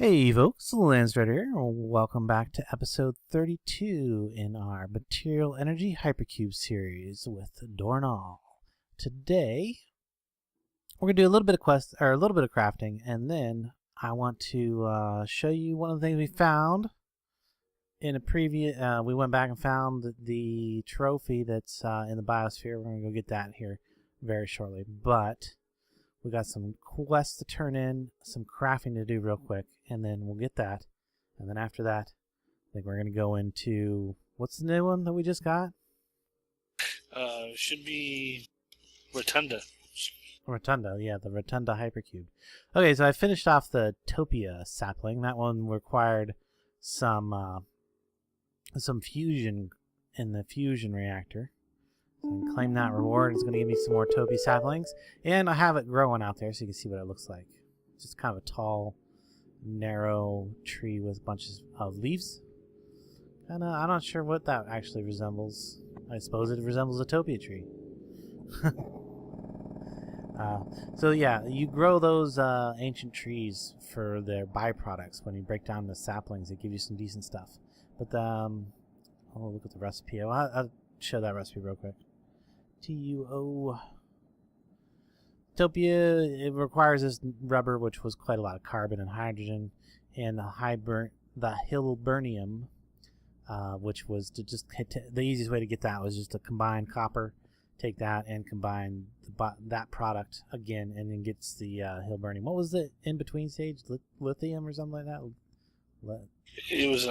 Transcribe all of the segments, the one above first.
Hey folks, Landstryder here. Welcome back to episode 32 in our Material Energy Hypercubed series with Dornall. Today, we're gonna do a little bit of crafting, and then I want to show you one of the things we found in a previous. We went back and found the trophy that's in the biosphere. We're gonna go get that here very shortly, but we got some quests to turn in, some crafting to do real quick, and then we'll get that. And then after that, I think we're going to go into, what's the new one that we just got? Should be Rotunda. Rotunda, yeah, the Rotunda Hypercubed. Okay, so I finished off the Topia sapling. That one required some fusion in the fusion reactor. So claim that reward. It's going to give me some more Topia saplings. And I have it growing out there so you can see what it looks like. It's just kind of a tall, narrow tree with bunches of leaves. And I'm not sure what that actually resembles. I suppose it resembles a Topia tree. So yeah, you grow those ancient trees for their byproducts. When you break down the saplings, they give you some decent stuff. But I'll look at the recipe. I'll show that recipe real quick. TUO. Topia, it requires this rubber, which was quite a lot of carbon and hydrogen, and the hilbernium, which was to just the easiest way to get that was just to combine copper, take that and combine that product again, and then gets the hilbernium. What was the in between stage? Lithium or something like that? It was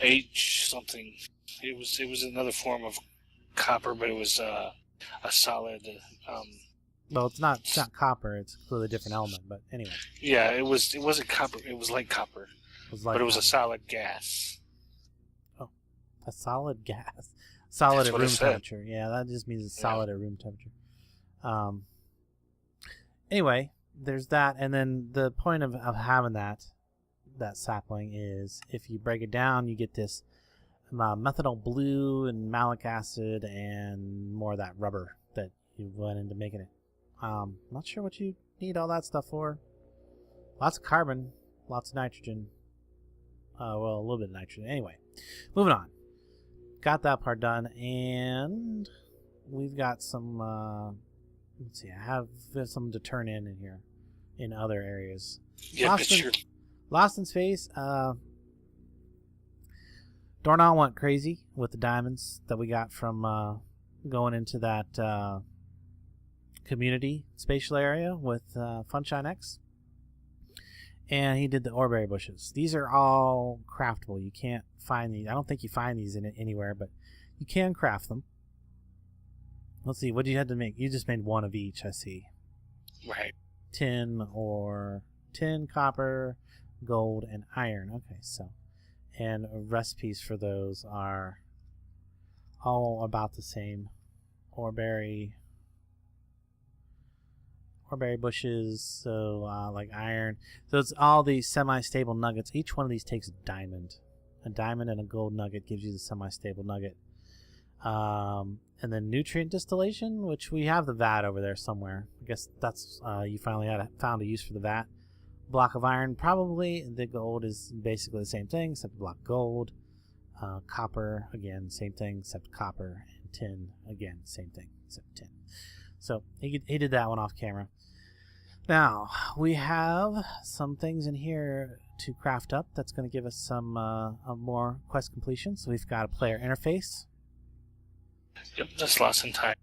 H something. It was another form of copper, but it was a solid. Well, it's not copper. It's a completely different element. But anyway. Yeah, it wasn't copper. It was like copper, but it was a solid gas. Oh, a solid gas. Solid at room temperature. Yeah, that just means it's solid at room temperature. Anyway, there's that, and then the point of having that sapling is if you break it down, you get this methanol blue and malic acid and more of that rubber that you went into making it. Not sure what you need all that stuff for. Lots of carbon, lots of nitrogen. Well, a little bit of nitrogen. Anyway, moving on. Got that part done, and we've got some. Let's see. I have some to turn in here, in other areas. Yeah, Lost in Space. Dornall went crazy with the diamonds that we got from going into that community spatial area with Funshine X. And he did the oreberry bushes. These are all craftable. You can't find these. I don't think you find these in it anywhere, but you can craft them. Let's see. What did you have to make? You just made one of each, I see. Right. Tin, copper, gold, and iron. Okay, so. And recipes for those are all about the same. Oreberry bushes, so like iron. So it's all these semi-stable nuggets. Each one of these takes a diamond. A diamond and a gold nugget gives you the semi-stable nugget. And then nutrient distillation, which we have the vat over there somewhere. I guess that's you finally found a use for the vat. Block of iron, probably. The gold is basically the same thing, except block gold. Copper, again, same thing, except copper. And tin, again, same thing, except tin. So he did that one off camera. Now, we have some things in here to craft up. That's going to give us some more quest completion. So we've got a player interface. Yep, that's lost in time.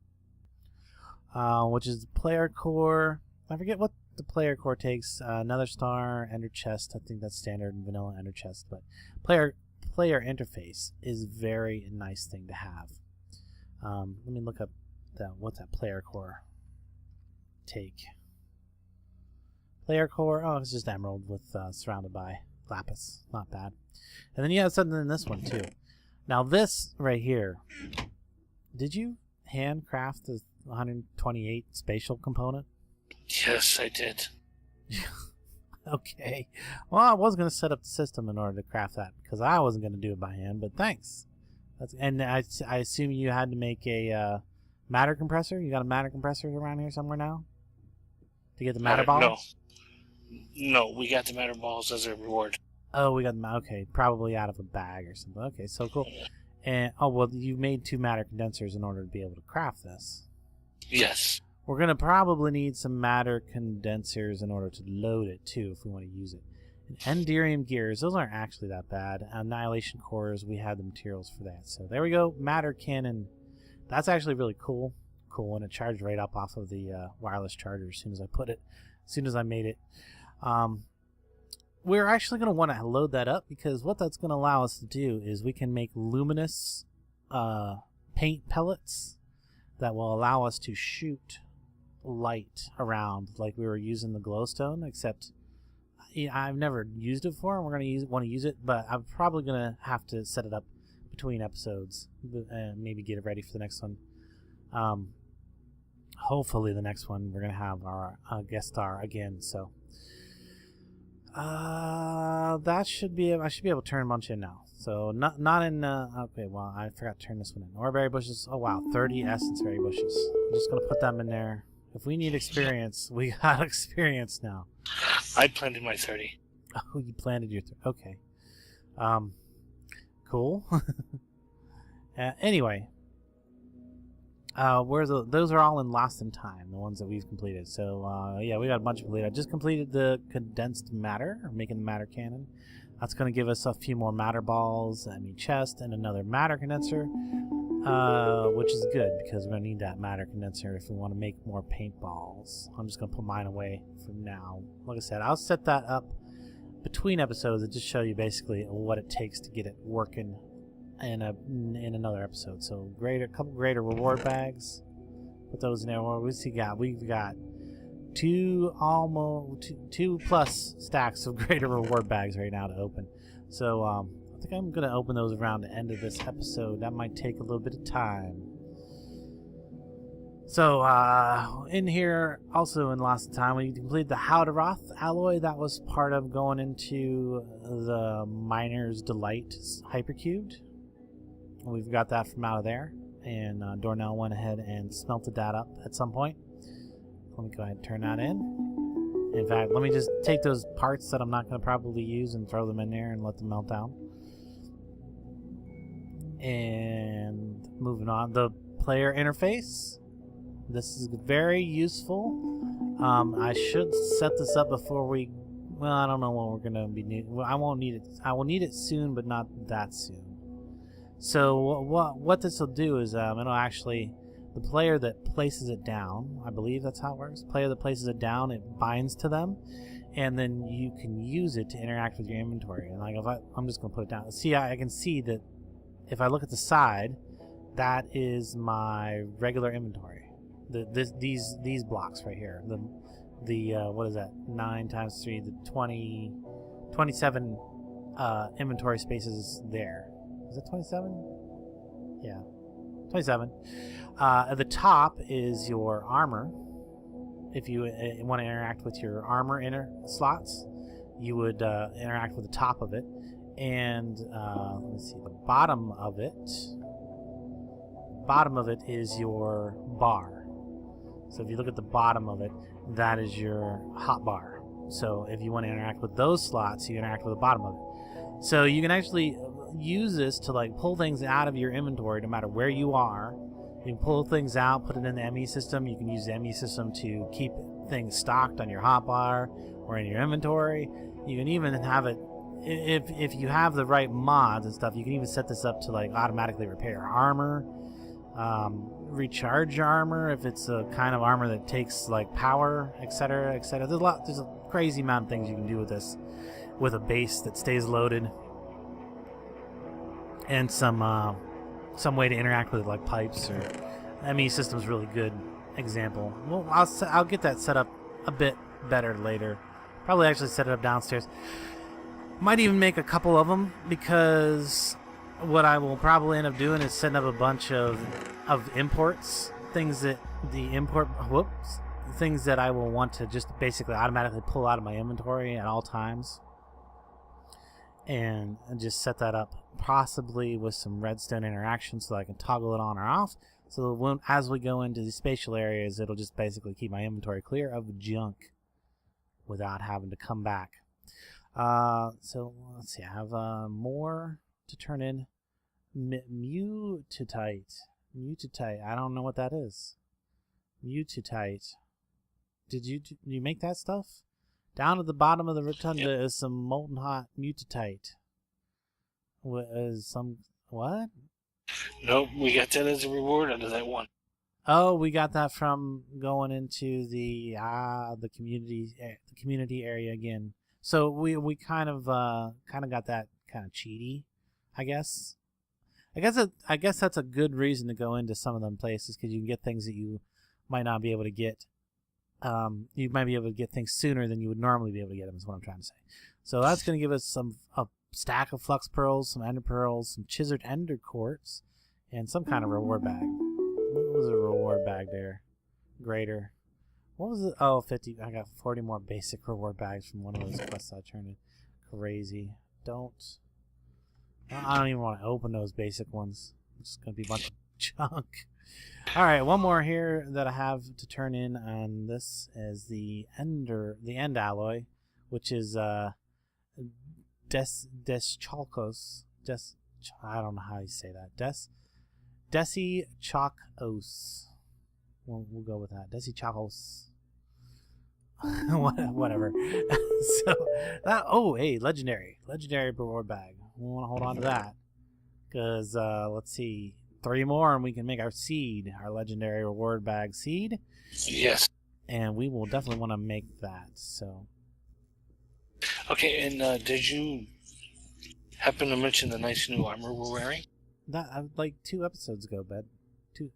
Which is the player core. I forget what the player core takes. Another star, ender chest. I think that's standard and vanilla ender chest. But player interface is a very nice thing to have. Let me look up what's that player core take. Player core. Oh, it's just emerald with surrounded by lapis. Not bad. And then you have something in this one too. Now this right here. Did you handcraft the 128 spatial component? Yes, I did. Okay. Well, I was going to set up the system in order to craft that because I wasn't going to do it by hand, but thanks. And I assume you had to make a matter compressor? You got a matter compressor around here somewhere now? To get the matter ball? No, we got the matter balls as a reward. Oh, we got them. Okay, probably out of a bag or something. Okay, so cool. And oh well, you made 2 matter condensers in order to be able to craft this. Yes. We're gonna probably need some matter condensers in order to load it too, if we want to use it. And Enderium gears, those aren't actually that bad. Annihilation cores, we had the materials for that. So there we go. Matter cannon. That's actually really cool. Cool, and it charged right up off of the wireless charger as soon as I put it, as soon as I made it. We're actually going to want to load that up because what that's going to allow us to do is we can make luminous paint pellets that will allow us to shoot light around like we were using the glowstone, except I've never used it before, and we're going to want to use it, but I'm probably going to have to set it up between episodes and maybe get it ready for the next one. Hopefully the next one we're going to have our guest star again, so that should be, I should be able to turn a bunch in now. So not in okay, well, I forgot to turn this one in. Oreberry bushes. Oh wow, 30 essence berry bushes. I'm just going to put them in there. If we need experience, we got experience now. I planted my 30. Oh, you planted your okay. Cool. Anyway, those are all in Lost in Time, the ones that we've completed. So yeah, we got a bunch completed. I just completed the condensed matter, or making the matter cannon. That's going to give us a few more matter balls, chest, and another matter condenser, which is good because we're going to need that matter condenser if we want to make more paintballs. I'm just going to put mine away for now. Like I said, I'll set that up between episodes and just show you basically what it takes to get it working in another episode. So couple greater reward bags. Put those in there. We've got two plus stacks of greater reward bags right now to open. So I think I'm gonna open those around the end of this episode. That might take a little bit of time. So in here, also in Lost in Time, we completed the Howdaroth alloy. That was part of going into the Miner's Delight Hypercubed. We've got that from out of there, and Dornell went ahead and smelted that up at some point. Let me go ahead and turn that in. In fact, let me just take those parts that I'm not going to probably use and throw them in there and let them melt down. And moving on, the player interface. This is very useful. I should set this up before we... Well, I don't know when we're going to be... I won't need it. I will need it soon, but not that soon. So what this will do is it'll actually... The player that places it down, I believe that's how it works. Player that places it down, it binds to them, and then you can use it to interact with your inventory. And like I'm just gonna put it down. See, I can see that if I look at the side, that is my regular inventory. These blocks right here. The what is that? 9 times 3, the 27 inventory spaces there. Is it 27? Yeah, 27. At the top is your armor. If you want to interact with your armor inner slots, you would interact with the top of it. And let's see, the bottom of it is your bar. So if you look at the bottom of it, that is your hot bar. So if you want to interact with those slots, you interact with the bottom of it. So you can actually use this to like pull things out of your inventory no matter where you are. You can pull things out, put it in the ME system. You can use the ME system to keep things stocked on your hotbar or in your inventory. You can even have it, if you have the right mods and stuff, you can even set this up to like automatically repair your armor, recharge your armor if it's a kind of armor that takes like power, etc., etc. There's a crazy amount of things you can do with this, with a base that stays loaded, and some way to interact with it, like pipes or ME system's really good example. Well, I'll get that set up a bit better later. Probably actually set it up downstairs. Might even make a couple of them, because what I will probably end up doing is setting up a bunch of imports, things that things that I will want to just basically automatically pull out of my inventory at all times, and just set that up possibly with some redstone interaction so that I can toggle it on or off, so that as we go into the spatial areas, it'll just basically keep my inventory clear of junk. without having to come back. So let's see. I have more to turn in. Mutitite. Mutitite. I don't know what that is. Mutitite. Did you make that stuff? Down at the bottom of the rotunda is some molten hot mutitite. What is some what? Nope, we got that as a reward out of that one. Oh, we got that from going into the community area again. So we kind of got that kind of cheaty, I guess. I guess that's a good reason to go into some of them places, because you can get things that you might not be able to get. You might be able to get things sooner than you would normally be able to get them, is what I'm trying to say. So that's going to give us a stack of flux pearls, some ender pearls, some chisered ender quartz, and some kind of reward bag. What was a reward bag there? Greater. What was it? Oh, 50. I got 40 more basic reward bags from one of those quests I turned in. Crazy. I don't even want to open those basic ones. It's just going to be a bunch of junk. Alright, one more here that I have to turn in on this is the end alloy, which is Deschalcos. I don't know how you say that. Desichakos. We'll go with that. Desichakos. Whatever. So that hey, legendary reward bag. We want to hold on to that because let's see, 3 more and we can make our seed, our legendary reward bag seed. Yes. And we will definitely want to make that. So. Okay, and did you happen to mention the nice new armor we're wearing? That like 2 episodes ago, bud. 2.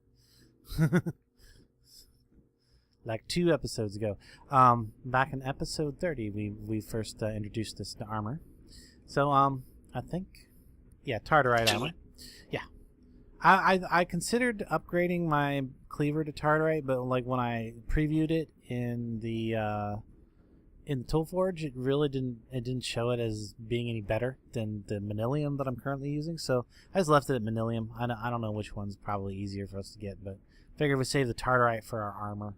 Like 2 episodes ago. Back in episode 30, we first introduced this to armor. So I think, yeah, Tartarite armor. Yeah. I considered upgrading my cleaver to Tartarite, but like when I previewed it in the Toolforge, it really didn't show it as being any better than the Manilium that I'm currently using. So I just left it at Manilium. I don't know which one's probably easier for us to get, but figure we save the Tartarite for our armor.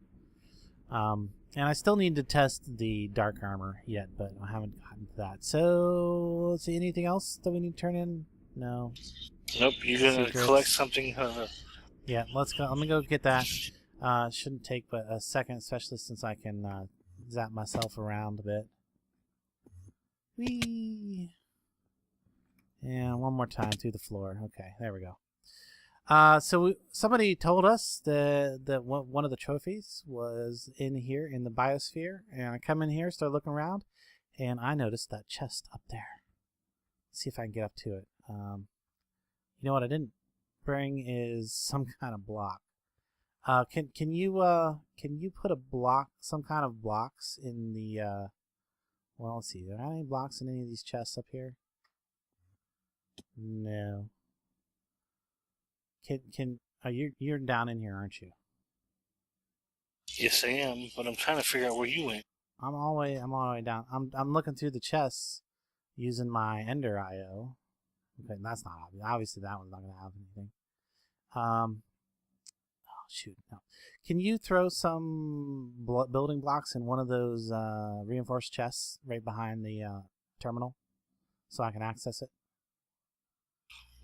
And I still need to test the dark armor yet, but I haven't gotten to that. So let's see, anything else that we need to turn in? No. Nope, you're gonna collect something. Yeah, let's go. Let me go get that. Shouldn't take but a second, especially since I can zap myself around a bit. Whee! And one more time through the floor. Okay, there we go. So somebody told us that one of the trophies was in here in the biosphere, and I come in here, start looking around, and I noticed that chest up there. Let's see if I can get up to it. You know what I didn't bring is some kind of block. Can you put a block, some kind of blocks in the well, let's see. Are there any blocks in any of these chests up here? No. You're down in here, aren't you? Yes, I am, but I'm trying to figure out where you went. I'm all the way down. I'm looking through the chests using my Ender IO. Okay, that's not obvious. Obviously, that one's not going to have anything. Oh shoot! No. Can you throw some building blocks in one of those reinforced chests right behind the terminal, so I can access it?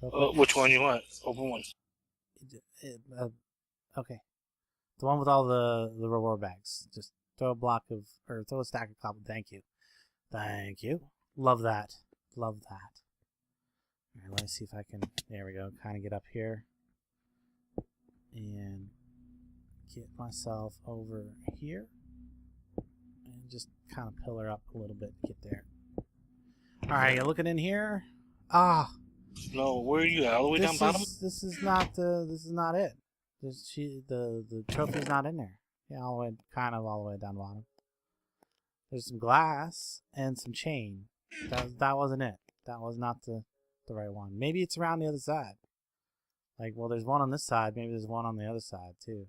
Which one you want? Open one. Okay, the one with all the reward bags. Just throw a stack of cobble. Thank you. Love that. All right, let me see if I can. There we go. Kind of get up here and get myself over here and just kind of pillar up a little bit to get there. All right, you looking in here? No, where are you at? All the way down bottom? This is not it. The trophy's not in there. Yeah, all the way down bottom. There's some glass and some chain. That wasn't it. That was not the right one. Maybe it's around the other side. Like, well, there's one on this side. Maybe there's one on the other side too.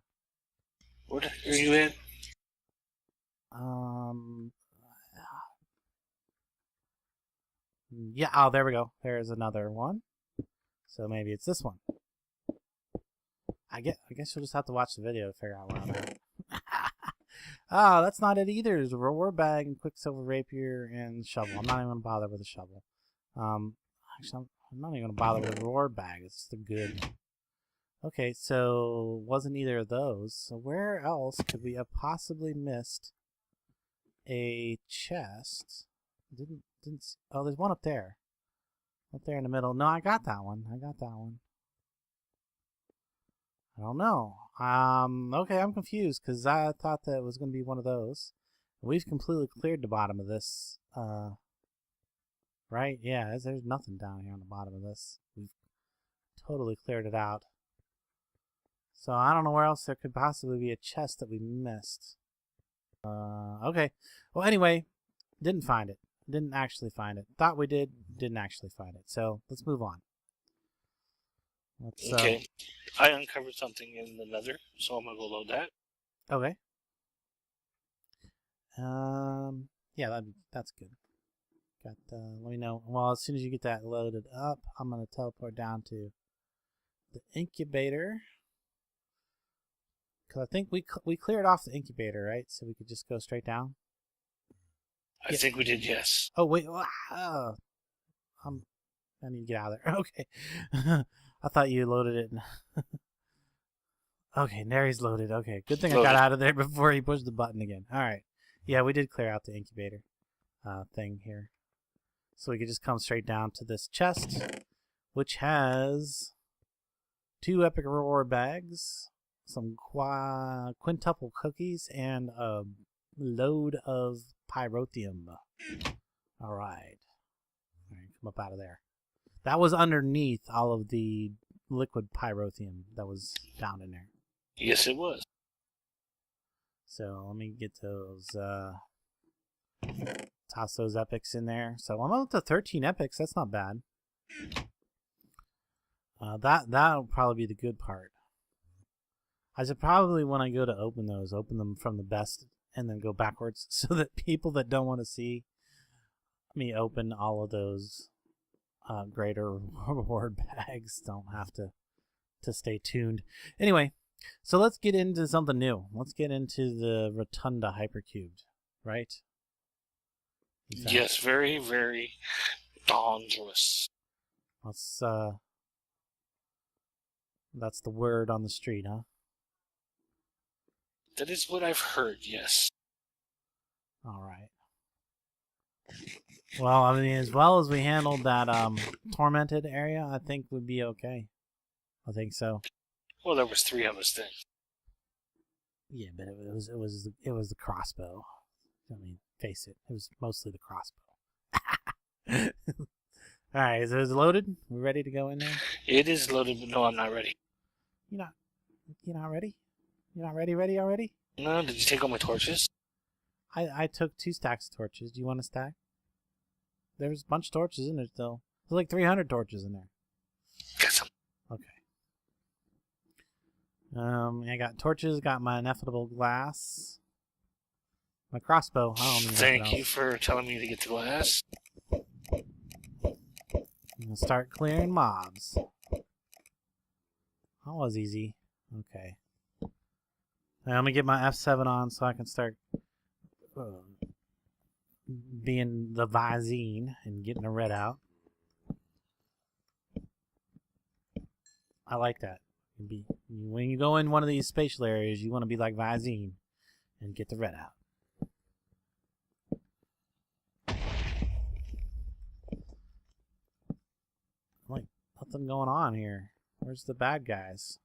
Where are you at? Yeah. Oh, there we go. There's another one. So maybe it's this one. I guess you'll just have to watch the video to figure out where I'm at. Ah, that's not it either. There's a reward bag and quicksilver rapier and shovel. I'm not even gonna bother with a shovel. Actually, I'm not even gonna bother with a reward bag. It's just a good. Okay, so wasn't either of those. So where else could we have possibly missed a chest? Oh, there's one up there. Up there in the middle. No, I got that one. I don't know. Okay, I'm confused because I thought that it was going to be one of those. We've completely cleared the bottom of this. Right? Yeah, there's nothing down here on the bottom of this. We've totally cleared it out. So I don't know where else there could possibly be a chest that we missed. Okay. Well, anyway, didn't find it. Didn't actually find it. Thought we did. Didn't actually find it. So let's move on. Okay. I uncovered something in the nether, so I'm gonna go load that. Okay. Yeah, that's good. Let me know. Well, as soon as you get that loaded up, I'm gonna teleport down to the incubator. Cause I think we cleared off the incubator, right? So we could just go straight down. I think we did, yes. Oh wait, I need to get out of there. Okay, I thought you loaded it. Okay, Nary's loaded. Okay, good thing I got out of there before he pushed the button again. All right, yeah, we did clear out the incubator thing here, so we could just come straight down to this chest, which has 2 epic reward bags, some quintuple cookies, and a load of pyrotheum. All right, come up out of there. That was underneath all of the liquid pyrotheum that was down in there. Yes, it was. So let me get those, toss those epics in there. So I'm up to 13 epics. That's not bad. That'll probably be the good part. I should probably, when I go to open those, open them from the best and then go backwards so that people that don't want to see me open all of those greater reward bags don't have to stay tuned. Anyway, so let's get into something new. Let's get into the Rotunda Hypercubed, right? Yes, very, very dangerous. That's the word on the street, huh? That is what I've heard, yes. All right. Well, I mean, as well as we handled that tormented area, I think we'd be okay. I think so. Well, there was 3 of us then. Yeah, but it was the crossbow. I mean, face it was mostly the crossbow. All right, so is it loaded? We ready to go in there? It is loaded, but no, I'm not ready. You're not ready? You're not ready already? No, did you take all my torches? I took 2 stacks of torches. Do you want a stack? There's a bunch of torches in there still. There's like 300 torches in there. Got some. Okay. I got torches, got my ineffable glass. My crossbow. I don't need Thank you for telling me to get the glass. I'm gonna start clearing mobs. That was easy. Okay. Now let me get my F7 on so I can start being the Visine and getting the red out. I like that. When you go in one of these spatial areas, you want to be like Visine and get the red out. Like, nothing going on here. Where's the bad guys?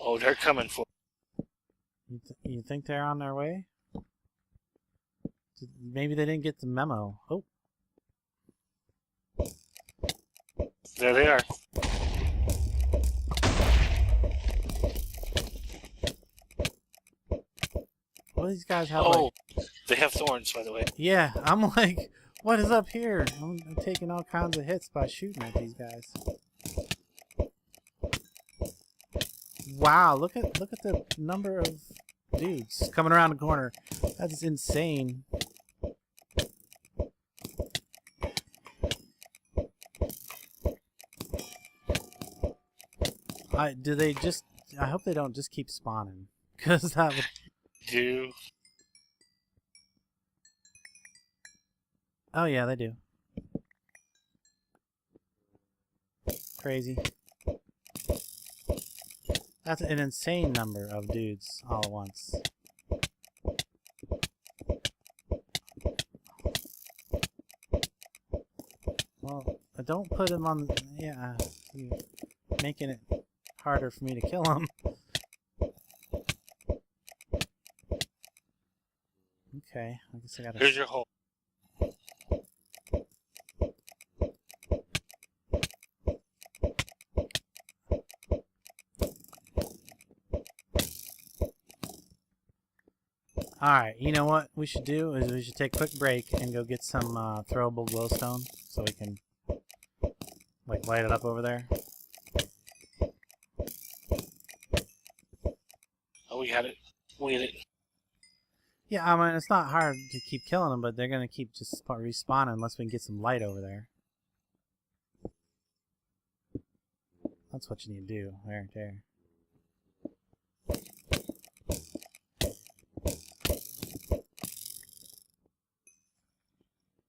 Oh, they're coming for. You think they're on their way? Maybe they didn't get the memo. Oh. There they are. What do these guys have? Oh, they have thorns, by the way. Yeah, I'm like, what is up here? I'm taking all kinds of hits by shooting at these guys. Wow, look at the number of dudes coming around the corner. That's insane. Do they just I hope they don't just keep spawning, because that would. Do. Oh yeah, they do. Crazy. That's an insane number of dudes all at once. Well, don't put him on. Yeah, you're making it harder for me to kill him. Okay, I guess I gotta. Here's your hole. Alright, you know what we should do is we should take a quick break and go get some throwable glowstone so we can like light it up over there. Oh, we had it. We had it. Yeah, I mean, it's not hard to keep killing them, but they're going to keep just respawning unless we can get some light over there. That's what you need to do. There.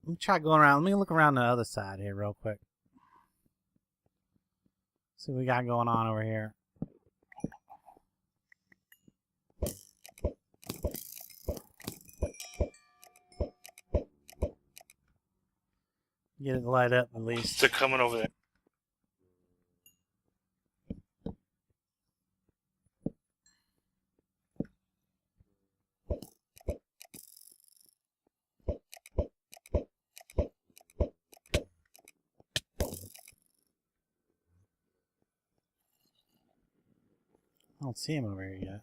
Let me try going around. Let me look around the other side here real quick. See what we got going on over here. Get it light up at least. They're coming over there. I don't see him over here yet.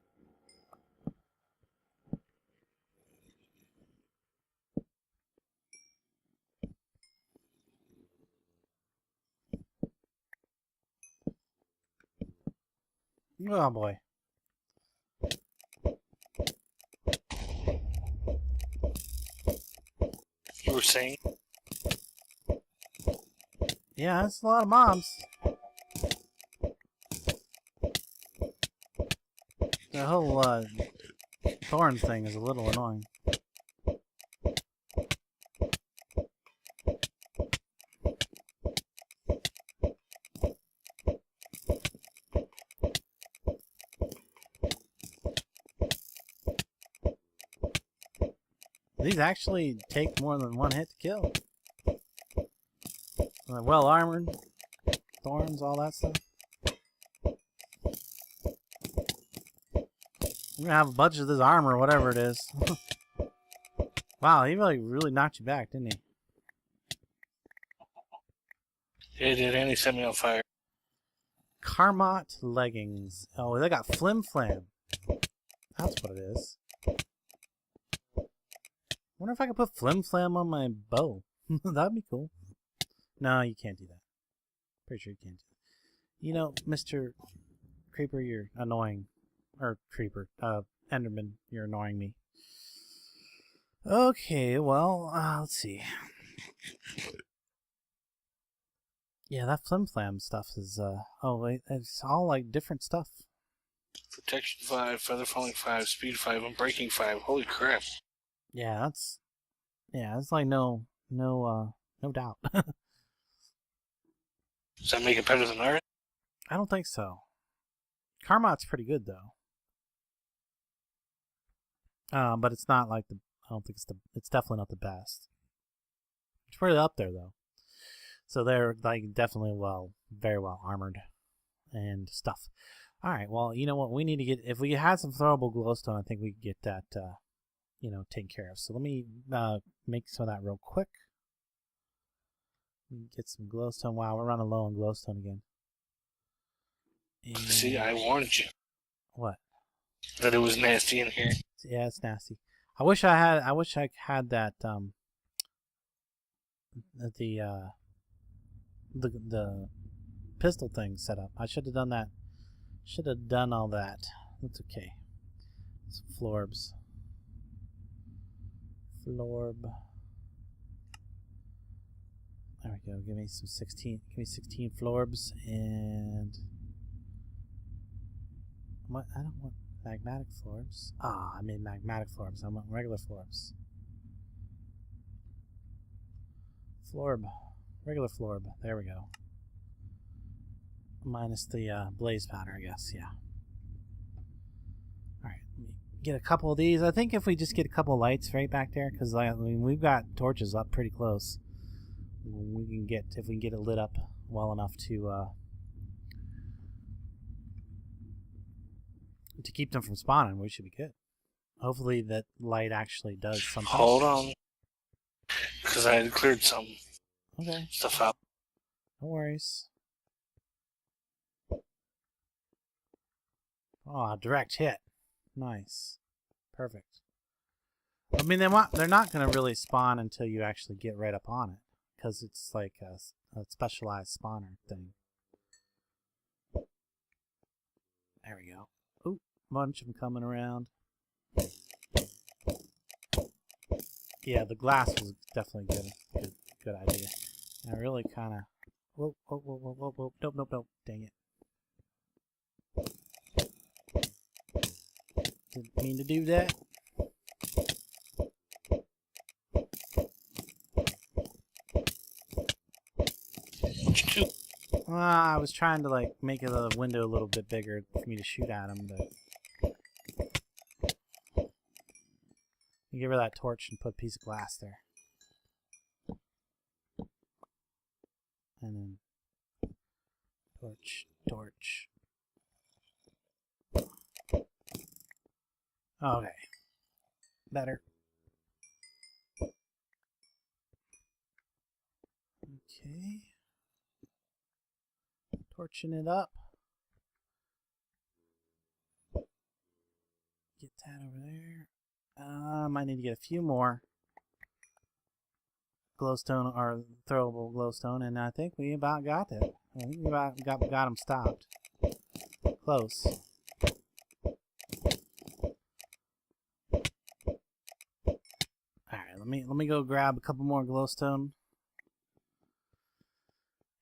Oh boy. You were saying? Yeah, that's a lot of mobs. The whole thorn thing is a little annoying. These actually take more than one hit to kill. They're well armored, thorns, all that stuff. We're gonna have a bunch of this armor, or whatever it is. Wow, he really knocked you back, didn't he? Yeah, did, and he set me on fire. Carmot leggings. Oh, they got flim flam. That's what it is. Wonder if I could put flim flam on my bow. That'd be cool. No, you can't do that. Pretty sure you can't do that. You know, Mr. Creeper, you're annoying. Or Creeper, Enderman, you're annoying me. Okay, well, let's see. Yeah, that flim flam stuff is, it's all like different stuff. Protection 5, feather falling 5, speed 5, and breaking 5. Holy crap. Yeah, it's like no doubt. Does that make it better than ours? I don't think so. Carmot's pretty good though. But it's not like I don't think it's definitely not the best. It's pretty up there though. So they're like definitely very well armored and stuff. All right, well, you know what we need to get, if we had some throwable glowstone, I think we could get that taken care of. So let me make some of that real quick. Get some glowstone. Wow, we're running low on glowstone again. And see, I warned you. What? That it was nasty in here. Yeah, it's nasty. I wish I had that the pistol thing set up. I should have done that. Should have done all that. That's okay. Some florbs. Florb. There we go. Give me 16 florbs and What? I don't want magmatic florbs. Ah, I made magmatic florbs. I want regular florbs. Florb. Regular florb. There we go. Minus the blaze powder, I guess. Yeah. Alright. Let me get a couple of these. I think if we just get a couple of lights right back there, because I mean, we've got torches up pretty close. We can get, if we can get it lit up well enough to keep them from spawning, we should be good. Hopefully that light actually does something. Hold on. Because I had cleared some stuff out. No worries. Oh, direct hit. Nice. Perfect. I mean, they're not going to really spawn until you actually get right up on it. Because it's like a specialized spawner thing. There we go. Ooh, bunch of them coming around. Yeah, the glass was definitely good idea. I really kind of... Whoa. Nope. Dang it. Didn't mean to do that. I was trying to like make the window a little bit bigger for me to shoot at him, but give her that torch and put a piece of glass there, and then torch. Okay, better. Okay. Torching it up. Get that over there. Might need to get a few more glowstone or throwable glowstone, and I think we about got that. I think we about got them stopped. Close. Alright, let me go grab a couple more glowstone.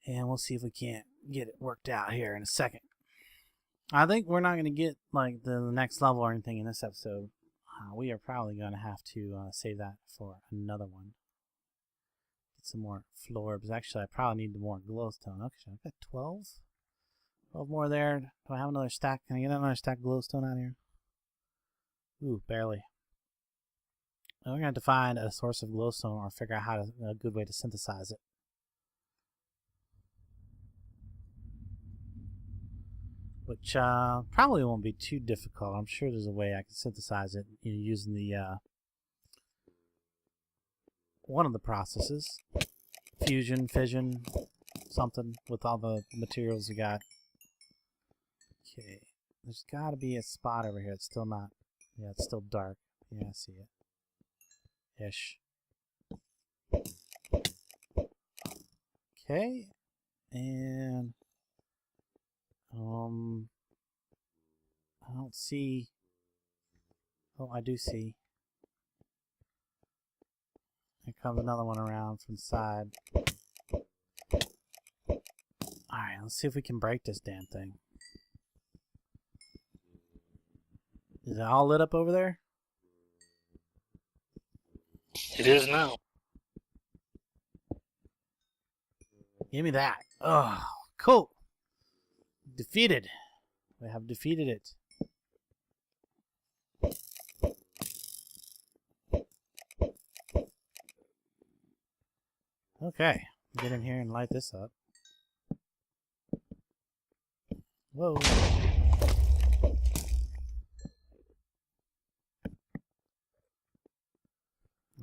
And we'll see if we can't get it worked out here in a second. I think we're not going to get like the next level or anything in this episode. We are probably going to have to save that for another one. Get some more florbs. Actually, I probably need more glowstone. Okay, I've got 12. 12 more there. Do I have another stack? Can I get another stack of glowstone out here? Ooh, barely. We're going to have to find a source of glowstone or figure out how a good way to synthesize it. Which probably won't be too difficult. I'm sure there's a way I can synthesize it using the one of the processes. Fusion, fission, something with all the materials we got. Okay. There's got to be a spot over here. It's still not. Yeah, it's still dark. Yeah, I see it. Ish. Okay. And... I don't see... Oh, I do see. Here comes another one around from the side. Alright, let's see if we can break this damn thing. Is it all lit up over there? It is now. Give me that. Oh, cool. Defeated. We have defeated it. Okay. Get in here and light this up. Whoa.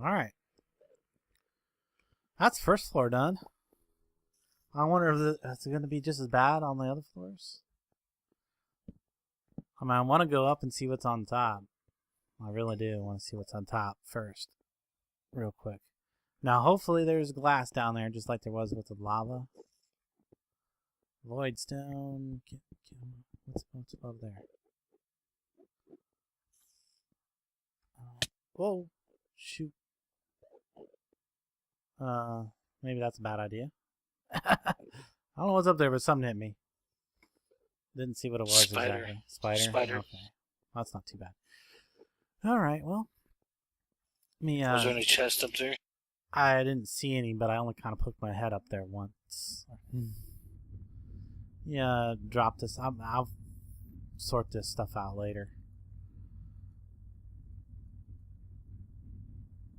Alright. That's the first floor done. I wonder if it's going to be just as bad on the other floors. I mean, I want to go up and see what's on top. I really do want to see what's on top first. Real quick. Now, hopefully there's glass down there, just like there was with the lava. Voidstone. What's above there? Whoa. Shoot. Maybe that's a bad idea. I don't know what's up there, but something hit me. Didn't see what it was exactly. Spider? Okay. Well, that's not too bad. All right, well. Was there any chest up there? I didn't see any, but I only kind of poked my head up there once. Yeah, drop this. I'll sort this stuff out later.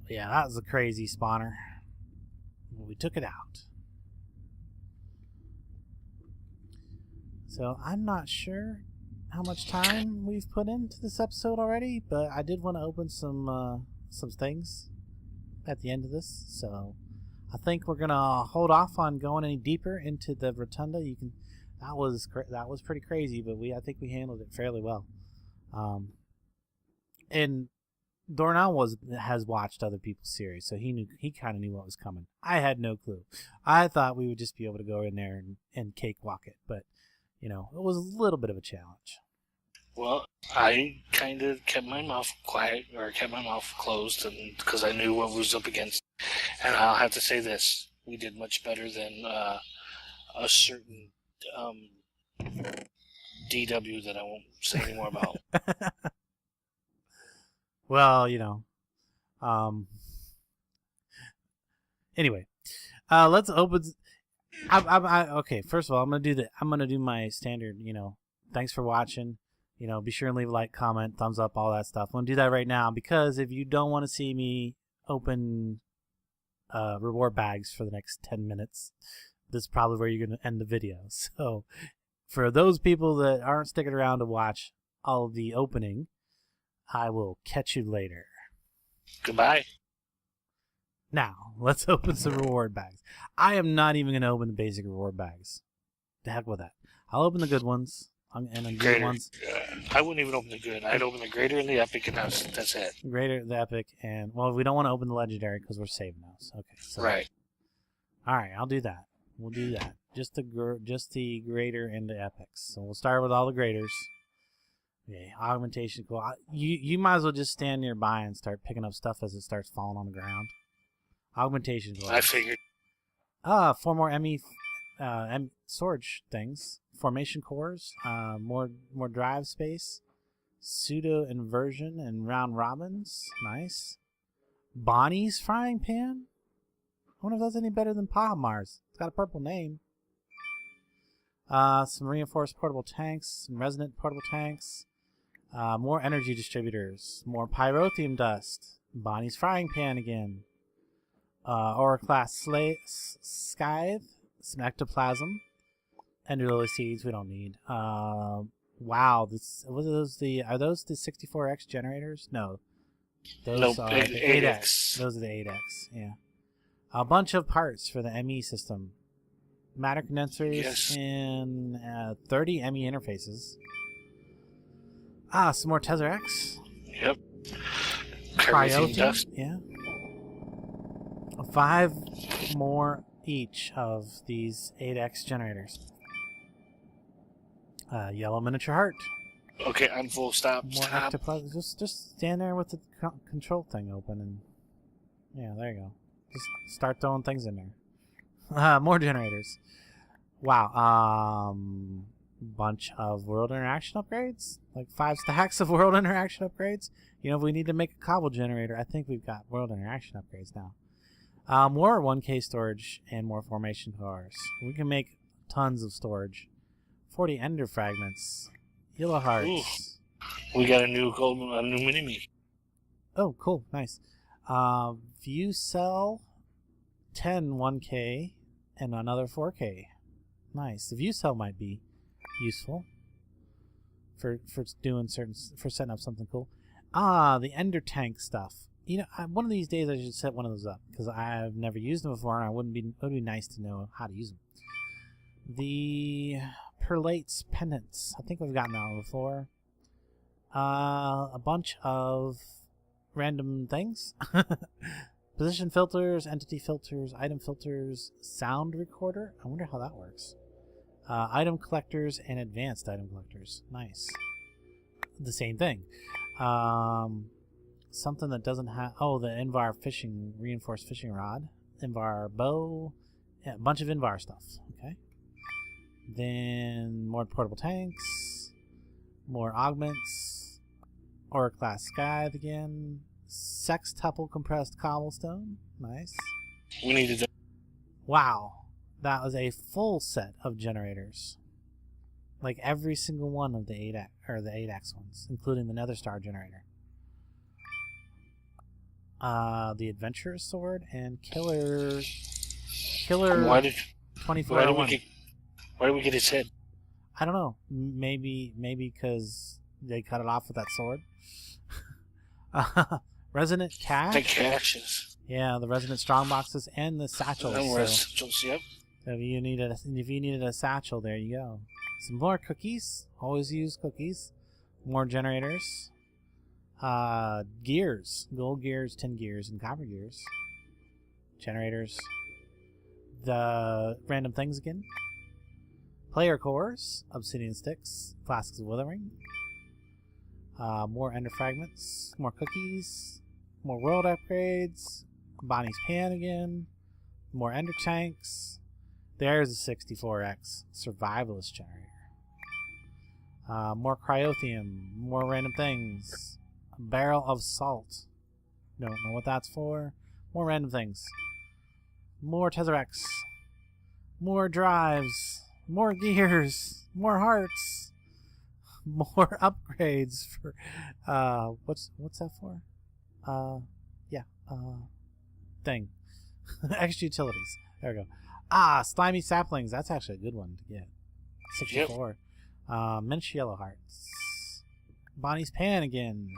Yeah, that was a crazy spawner. We took it out. So I'm not sure how much time we've put into this episode already, but I did want to open some things at the end of this. So I think we're gonna hold off on going any deeper into the rotunda. That was pretty crazy, but I think we handled it fairly well. And Dornell has watched other people's series, so he kind of knew what was coming. I had no clue. I thought we would just be able to go in there and cakewalk it, but it was a little bit of a challenge. Well, I kind of kept my mouth quiet, or kept my mouth closed, because I knew what was up against. And I'll have to say this: we did much better than a certain DW that I won't say any more about. Well, anyway, let's open. Okay. First of all, I'm gonna do my standard. Thanks for watching. Be sure and leave a like, comment, thumbs up, all that stuff. I'm gonna do that right now because if you don't want to see me open reward bags for the next 10 minutes, this is probably where you're gonna end the video. So, for those people that aren't sticking around to watch all of the opening, I will catch you later. Goodbye. Now, let's open some reward bags. I am not even going to open the basic reward bags. The heck with that. I'll open the good ones. And the good ones. I wouldn't even open the good. I'd open the greater and the epic, and that's it. Greater, the epic, and, well, we don't want to open the legendary because we're saving those. Okay. So, right. All right, I'll do that. We'll do that. Just the greater and the epics. So we'll start with all the graders. Okay, augmentation, cool. You might as well just stand nearby and start picking up stuff as it starts falling on the ground. Augmentation, cool. I figured. 4 more ME storage things. Formation cores. More drive space. Pseudo inversion and round robins. Nice. Bonnie's frying pan. I wonder if that's any better than Pahamar's. It's got a purple name. Some reinforced portable tanks and resonant portable tanks. More energy distributors. More pyrotheum dust. Bonnie's frying pan again. Aura class scythe. Some ectoplasm. Ender lily seeds we don't need. Wow, are those the 64X generators? No. Those are the 8X. Those are the 8X, yeah. A bunch of parts for the ME system. Matter condensers and 30 ME interfaces. Some more Tesseract. Yep. Pyrotheum dust. Yeah. 5 more each of these 8X generators. Yellow miniature heart. Okay, I'm full. Stop. More ectoplasm. Just stand there with the control thing open and yeah, there you go. Just start throwing things in there. More generators. Wow. Bunch of world interaction upgrades. Like 5 stacks of world interaction upgrades. If we need to make a cobble generator, I think we've got world interaction upgrades now. More 1K storage and more formation cores. We can make tons of storage. 40 ender fragments. Yellow hearts. Ooh. We got a new mini-me. Oh, cool. Nice. View cell 10 1K and another 4K. Nice. The view cell might be useful for setting up something cool. The ender tank stuff. One of these days I should set one of those up because I've never used them before and it would be nice to know how to use them. The perlates pendants. I think we've gotten that one before. A bunch of random things. Position filters, entity filters, item filters, sound recorder. I wonder how that works. Item collectors and advanced item collectors. Nice. The same thing. Something that doesn't have... Oh, the Invar reinforced fishing rod. Invar bow. Yeah, a bunch of Invar stuff. Okay. Then more portable tanks, more augments, Aura class scythe again, sextuple compressed cobblestone, nice. We needed that. Wow, that was a full set of generators. Like every single one of the 8x ones, including the Nether Star generator. The Adventurer's Sword and Killer Why did 2401. Why did we get his head? I don't know. Maybe because they cut it off with that sword. Resonant cache. The caches. Yeah, the resonant strong boxes and the satchels. Satchels, yep. If you needed a satchel, there you go. Some more cookies. Always use cookies. More generators. Gears. Gold gears, tin gears, and copper gears. Generators. The random things again. Player cores. Obsidian sticks. Flasks of withering. More ender fragments. More cookies. More world upgrades. Bonnie's pan again. More ender tanks. There's a 64x survivalist generator. More cryotheum. More random things. A barrel of salt. Don't know what that's for. More random things. More tesseracts. More drives. More gears. More hearts. More upgrades for what's that for? Thing. Extra utilities. There we go. Slimy saplings. That's actually a good one to get. 64. Miniature yellow hearts. Bonnie's pan again.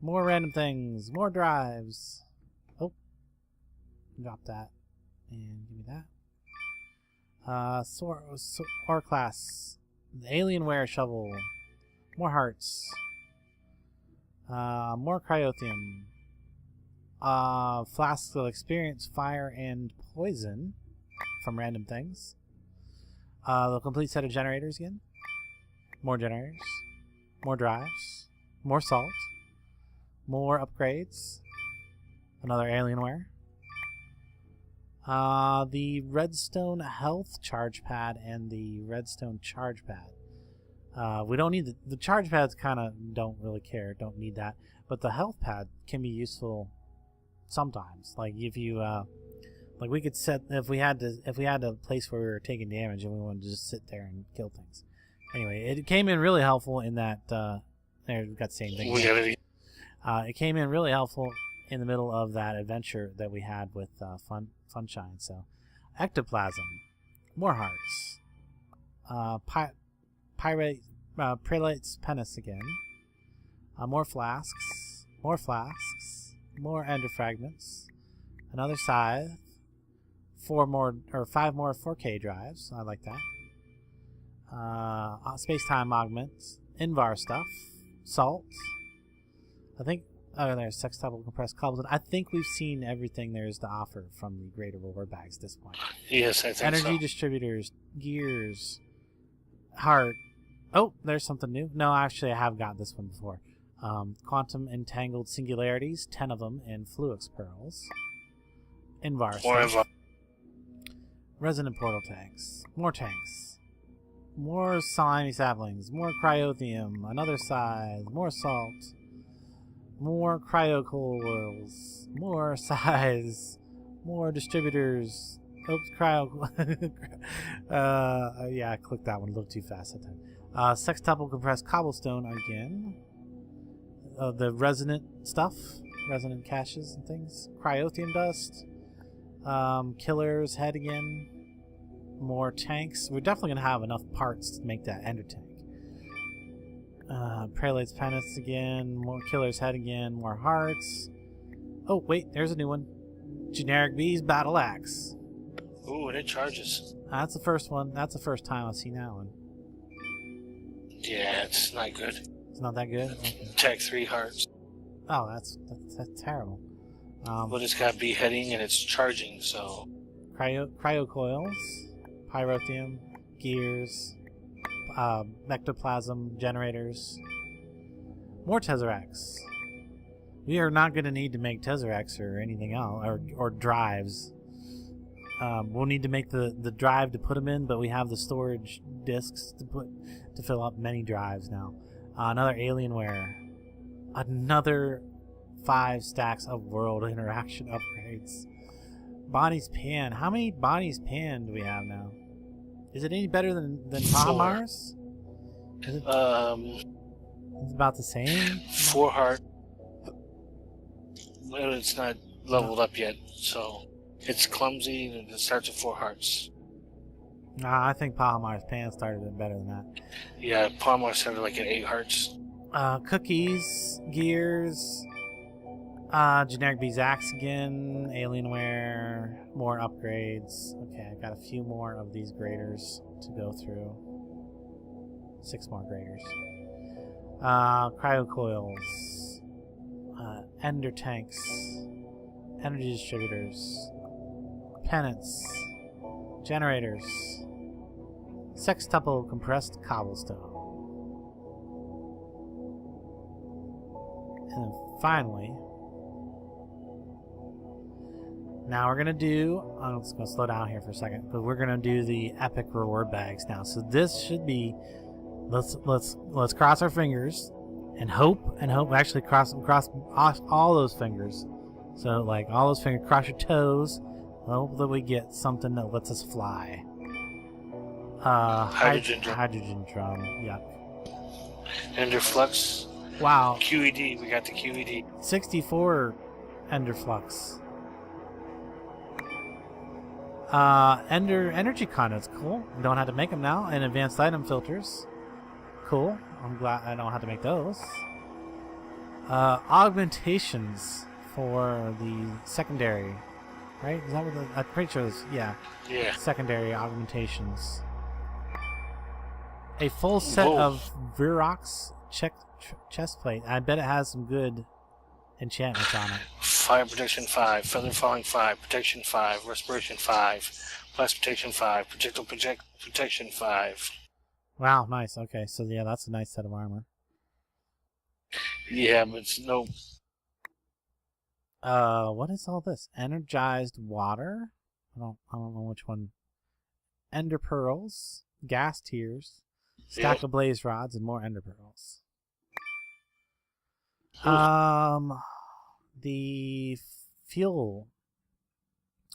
More random things. More drives. Oh. Drop that. And give me that. Ore class. The Alienware shovel. More hearts. More cryotheum. Flasks will experience fire and poison from random things. The complete set of generators again. More generators. More drives. More salt. More upgrades. Another Alienware. The redstone health charge pad and the redstone charge pad. We don't need the charge pads. Kind of don't really care. Don't need that. But the health pad can be useful sometimes. Like if you like we could set if we had a place where we were taking damage and we wanted to just sit there and kill things. Anyway, it came in really helpful in that. There we've got the same thing. It came in really helpful in the middle of that adventure that we had with Funshine. So, ectoplasm, more hearts, prelate's penis again, more flasks, more ender fragments, another scythe, 5 more 4K drives. I like that. Space-time augments, Invar stuff, salt. I think. Oh, there's sextuple compressed cobblestone. I think we've seen everything there is to offer from the greater reward bags at this point. Yes, I think Energy so. distributors, gears, heart. Oh, there's something new. No, actually, I have got this one before. Quantum entangled singularities, 10 of them, and Fluix pearls. Invar stuff. Resonant portal tanks. More slimy saplings. More cryotheum. Another scythe. More salt. More cryo coils, more size, more distributors. Oops, cryo. Yeah, I clicked that one a little too fast that time. Sextuple compressed cobblestone again. The resonant stuff, resonant caches and things. Cryotheum dust. Killer's head again. More tanks. We're definitely gonna have enough parts to make that ender tank. Prelate's penis again, more killer's head again, more hearts. Oh, wait, there's a new one. Generic Bees battle axe. Ooh, and it charges. That's the first one. That's the first time I've seen that one. Yeah, it's not good. It's not that good? Okay. Attack 3 hearts. Oh, that's terrible. But it's got beheading and it's charging, so... Cryo coils, pyrotheum, gears, ectoplasm generators, more tesseracts. We are not going to need to make tesseracts or anything else, or drives. We'll need to make the drive to put them in, but we have the storage disks to fill up many drives now. Another Alienware. Another 5 stacks of world interaction upgrades. Bonnie's Pan. How many Bonnie's Pan do we have now? Is it any better than Pahamar's? It's about the same? 4 heart. Well, it's not leveled up yet, so it's clumsy and it starts with 4 hearts. Nah, I think Pahamar's Pan started it better than that. Yeah, Palmar started like at 8 hearts. Cookies, gears, generic bees axe again, Alienware, more upgrades. Okay, I got a few more of these graders to go through. 6 more graders. Cryo coils, ender tanks, energy distributors, pennants, generators, sextuple compressed cobblestone. And then finally, now we're gonna do. I'm just gonna slow down here for a second, but we're gonna do the epic reward bags now. So this should be. Let's cross our fingers and hope. Actually, cross all those fingers. So like all those fingers, cross your toes. Hope that we get something that lets us fly. Hydrogen drum. Hydrogen drum. Yup. Enderflux. Wow. QED. We got the QED. 64 Enderflux. Energy conduits. Cool. Don't have to make them now. And advanced item filters. Cool. I'm glad I don't have to make those. Augmentations for the secondary. Right? Is that what I'm pretty sure this, yeah. Yeah. Secondary augmentations. A full set of Virox chest plate. I bet it has some good enchantments on it. Fire protection 5, feather falling 5, protection 5, respiration 5, blast protection 5, projectile protection 5. Wow, nice. Okay, so yeah, that's a nice set of armor. Yeah, but it's no. What is all this? Energized water? I don't know which one. Ender pearls, gas tiers, stack of blaze rods, and more ender pearls. The fuel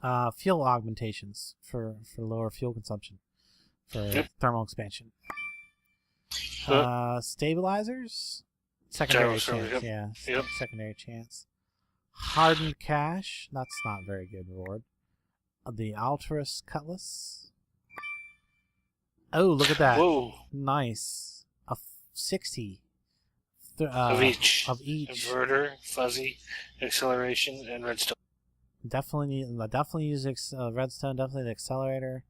augmentations for lower fuel consumption for thermal expansion. Stabilizers, secondary chance. Yeah, secondary chance. Hardened cash. That's not very good reward. The Alterous Cutlass. Oh, look at that! Whoa. Nice. 60. Of each. Inverter, fuzzy, acceleration, and redstone. Definitely use redstone. Definitely the accelerator.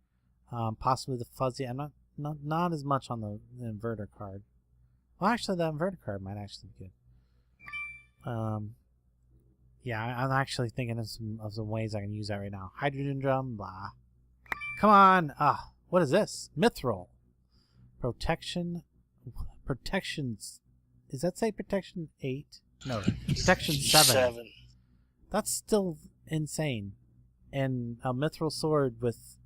Possibly the fuzzy. I'm not as much on the inverter card. Well, actually, the inverter card might actually be good. Yeah, I'm actually thinking of some ways I can use that right now. Hydrogen drum, blah. Come on. What is this? Mithril. Protections. Does that say protection 8? No, protection 7. That's still insane. And a mithril sword with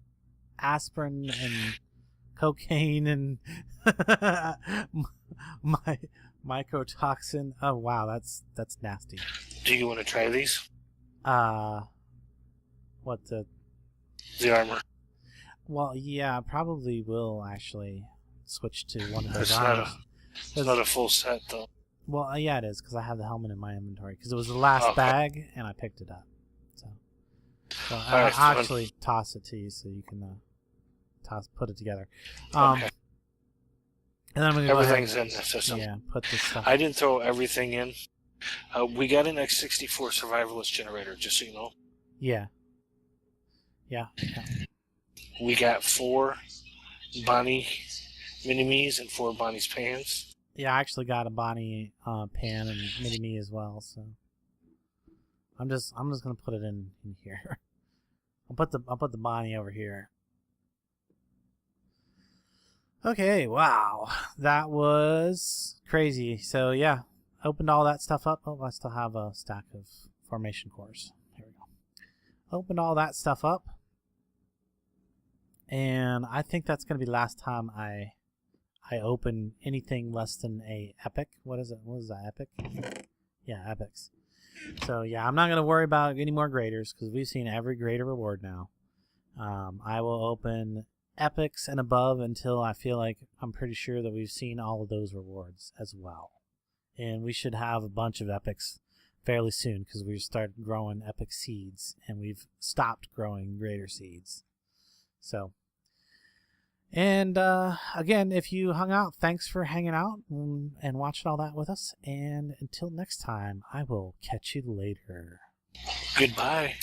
aspirin and cocaine and mycotoxin. Oh wow, that's nasty. Do you want to try these? What the armor? Well, yeah, I probably will actually switch to one of those It's armors. It's not a full set, though. Well, yeah, it is, because I have the helmet in my inventory. Because it was the last bag, and I picked it up. So I'll actually toss it to you so you can put it together. Okay. And then I'm gonna Everything's in the system. Yeah, put this stuff. I didn't throw everything in. We got an X64 survivalist generator, just so you know. Yeah. We got 4 Bonnie mini-me's and 4 Bonnie's pans. Yeah, I actually got a Bonnie pan and mini-me as well, so I'm just gonna put it in here. I'll put the Bonnie over here. Okay, wow, that was crazy. So yeah, opened all that stuff up. Oh, I still have a stack of formation cores. Here we go. Opened all that stuff up. And I think that's going to be the last time I open anything less than a epic. What is it? What is that? Epic? Yeah, epics. So yeah, I'm not going to worry about any more graders because we've seen every grader reward now. I will open epics and above until I feel like I'm pretty sure that we've seen all of those rewards as well. And we should have a bunch of epics fairly soon because we've started growing epic seeds and we've stopped growing grader seeds. So, and again, if you hung out, thanks for hanging out and watching all that with us. And until next time, I will catch you later. Goodbye.